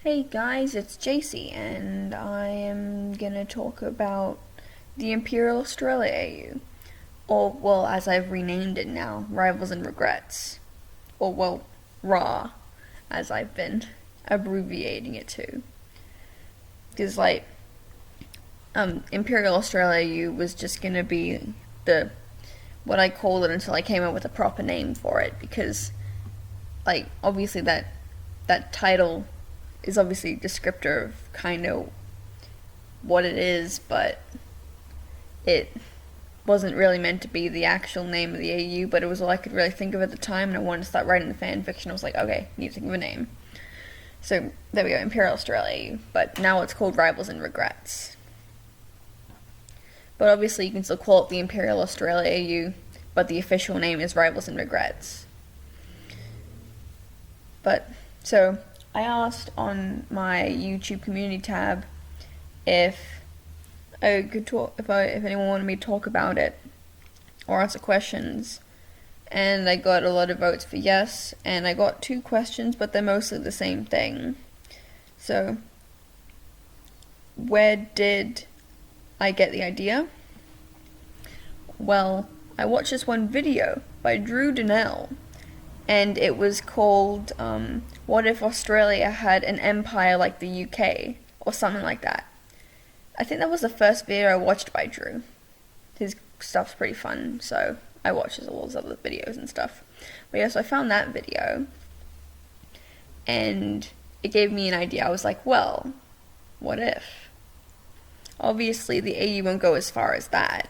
Hey guys, it's JC, and I am gonna talk about the Imperial Australia AU. Or, well, as I've renamed it now, Rivals and Regrets. Or, well, RAW, as I've been abbreviating it to. Because, Imperial Australia AU was just gonna be what I called it until I came up with a proper name for it, because, obviously that title is obviously a descriptor of kind of what it is, but it wasn't really meant to be the actual name of the AU, but it was all I could really think of at the time, and I wanted to start writing the fan fiction. I was like, okay, I need to think of a name. So there we go, Imperial Australia AU, but now it's called Rivals and Regrets. But obviously you can still call it the Imperial Australia AU, but the official name is Rivals and Regrets. But, so, I asked on my YouTube community tab if I could talk, if anyone wanted me to talk about it or answer questions, and I got a lot of votes for yes, and I got 2 questions, but they're mostly the same thing. So, where did I get the idea? Well, I watched this one video by Drew Donnell, and it was called What If Australia Had an Empire Like the UK, or something like that. I think that was the first video I watched by Drew. His stuff's pretty fun, so I watched all his other videos and stuff. But yeah, so I found that video, and it gave me an idea. I was like, well, what if? Obviously, the AU won't go as far as that,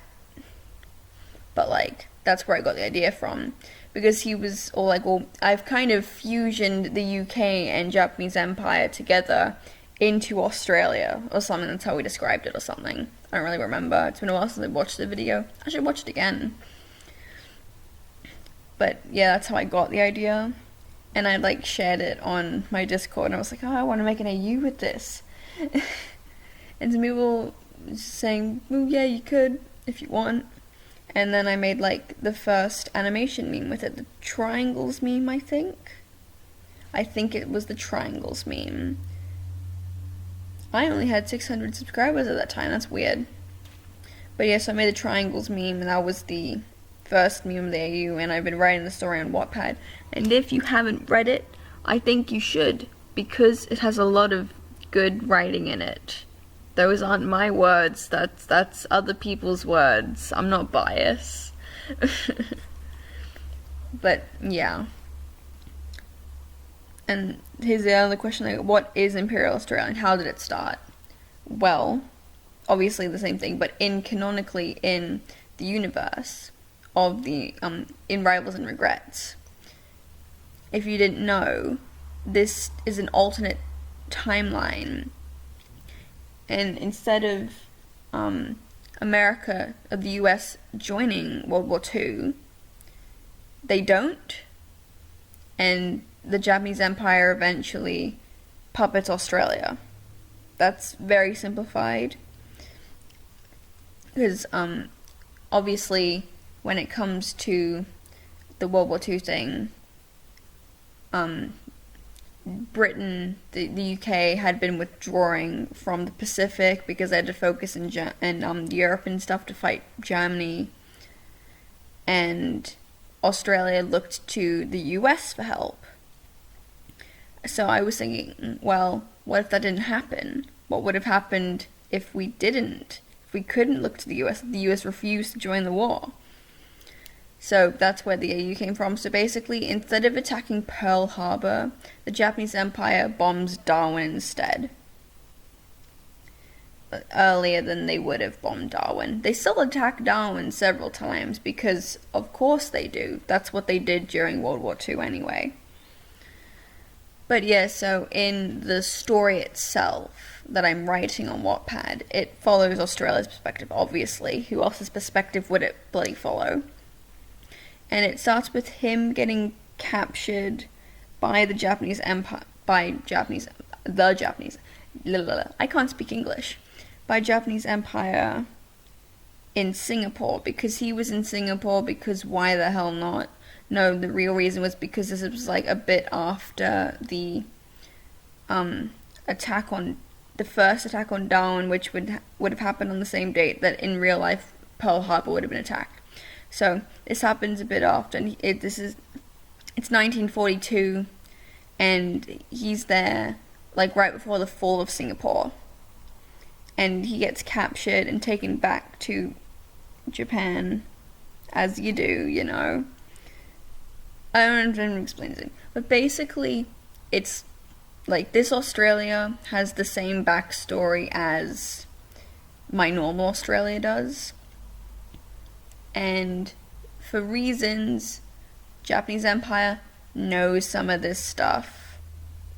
but that's where I got the idea from. Because he was all like, well, I've kind of fusioned the UK and Japanese Empire together into Australia, or something. That's how we described it, or something. I don't really remember. It's been a while since I watched the video. I should watch it again. But yeah, that's how I got the idea. And I shared it on my Discord, and I was like, oh, I want to make an AU with this. And some people were saying, well, yeah, you could, if you want. And then I made the first animation meme with it, the triangles meme, I think. I think it was the triangles meme. I only had 600 subscribers at that time, that's weird. But yeah, so I made the triangles meme, and that was the first meme of the AU, and I've been writing the story on Wattpad. And if you haven't read it, I think you should, because it has a lot of good writing in it. Those aren't my words, that's other people's words. I'm not biased. But, yeah. And here's the other question, what is Imperial Australia and how did it start? Well, obviously the same thing, but canonically in the universe of the, in Rivals and Regrets. If you didn't know, this is an alternate timeline. And instead of America, the US, joining World War II, they don't. And the Japanese Empire eventually puppets Australia. That's very simplified. Because, obviously, when it comes to the World War II thing, Britain, the UK, had been withdrawing from the Pacific because they had to focus in Europe and stuff to fight Germany, and Australia looked to the US for help. So I was thinking, well, what if that didn't happen? What would have happened if we didn't? If we couldn't look to the US, the US refused to join the war. So that's where the AU came from. So basically, instead of attacking Pearl Harbor, the Japanese Empire bombs Darwin instead. But earlier than they would have bombed Darwin. They still attack Darwin several times because, of course they do. That's what they did during World War II anyway. But yeah, so in the story itself that I'm writing on Wattpad, it follows Australia's perspective, obviously. Who else's perspective would it bloody follow? And it starts with him getting captured by the Japanese Empire, I can't speak English, by Japanese Empire in Singapore, because he was in Singapore, because why the hell not? No, the real reason was because this was a bit after the the first attack on Darwin, which would have happened on the same date that in real life Pearl Harbor would have been attacked. So this happens a bit often. It's 1942, and he's there like right before the fall of Singapore, and he gets captured and taken back to Japan, as you do, you know. I don't know if I'm explaining it, but basically, it's like this Australia has the same backstory as my normal Australia does, and for reasons, Japanese Empire knows some of this stuff,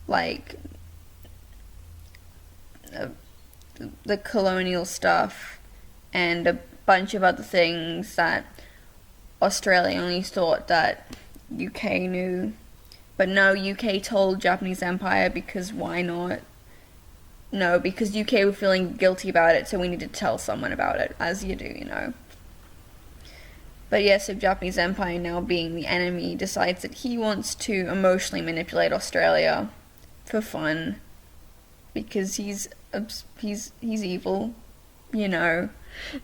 like the colonial stuff and a bunch of other things that Australia only thought that UK knew. But no, UK told Japanese Empire because why not? No, because UK were feeling guilty about it, so we need to tell someone about it, as you do, you know. But yes, so Japanese Empire, now being the enemy, decides that he wants to emotionally manipulate Australia for fun, because he's evil, you know.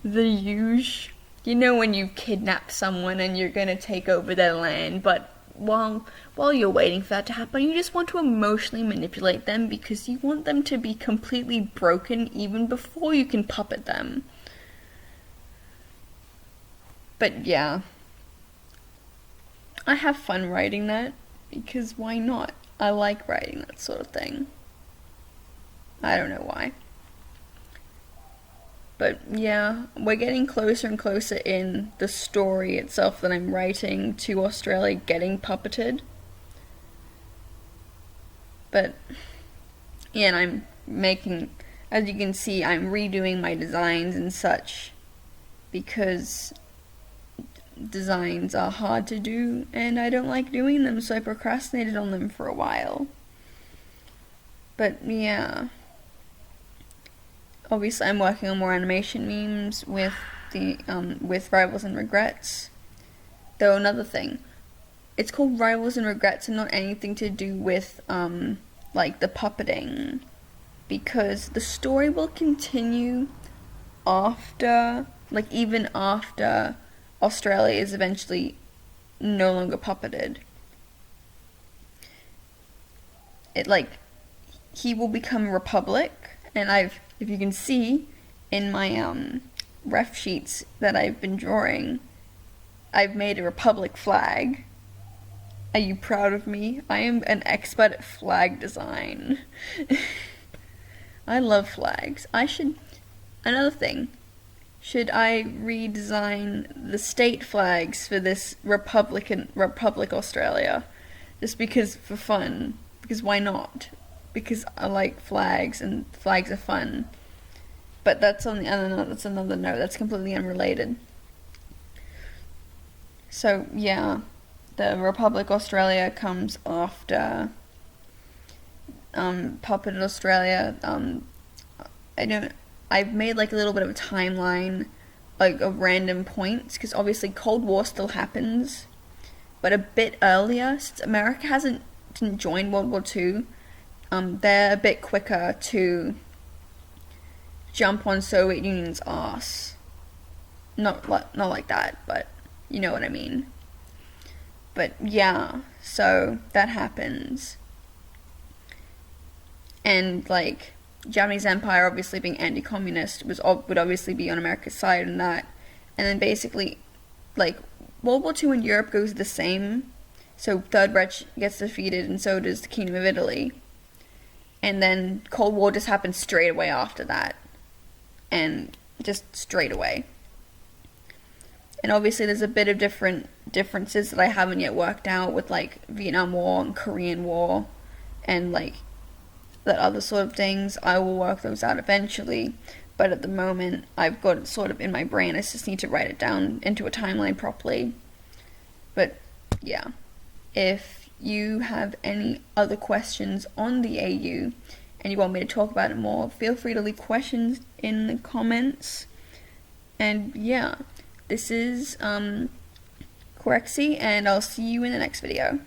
The huge, you know, when you kidnap someone and you're gonna take over their land, but while you're waiting for that to happen, you just want to emotionally manipulate them because you want them to be completely broken even before you can puppet them. But yeah, I have fun writing that, because why not? I like writing that sort of thing. I don't know why. But yeah, we're getting closer and closer in the story itself that I'm writing to Australia getting puppeted. But yeah, and I'm making, as you can see, I'm redoing my designs and such, because designs are hard to do and I don't like doing them, so I procrastinated on them for a while. But yeah, obviously I'm working on more animation memes with the with Rivals and Regrets. Though another thing, it's called Rivals and Regrets and not anything to do with like the puppeting, because the story will continue after, like even after Australia is eventually no longer puppeted. It, like, he will become Republic, and if you can see in my ref sheets that I've been drawing, I've made a Republic flag. Are you proud of me? I am an expert at flag design. I love flags. Another thing, should I redesign the state flags for this Republic Australia? Just because, for fun. Because why not? Because I like flags and flags are fun. But that's another note. That's completely unrelated. So yeah, the Republic Australia comes after Puppeted Australia. I've made like a little bit of a timeline, like of random points, because obviously Cold War still happens, but a bit earlier, since America didn't join World War II, they're a bit quicker to jump on Soviet Union's ass. Not like that, but you know what I mean. But yeah, so that happens. And like, Japanese Empire, obviously being anti-communist, would obviously be on America's side in that. And then basically, like, World War II in Europe goes the same. So Third Reich gets defeated, and so does the Kingdom of Italy. And then Cold War just happens straight away after that. And just straight away. And obviously there's a bit of differences that I haven't yet worked out with, like, Vietnam War and Korean War and, like, that other sort of things. I will work those out eventually, but at the moment I've got it sort of in my brain. I just need to write it down into a timeline properly. But yeah, if you have any other questions on the AU and you want me to talk about it more, feel free to leave questions in the comments. And yeah, this is Corexy, and I'll see you in the next video.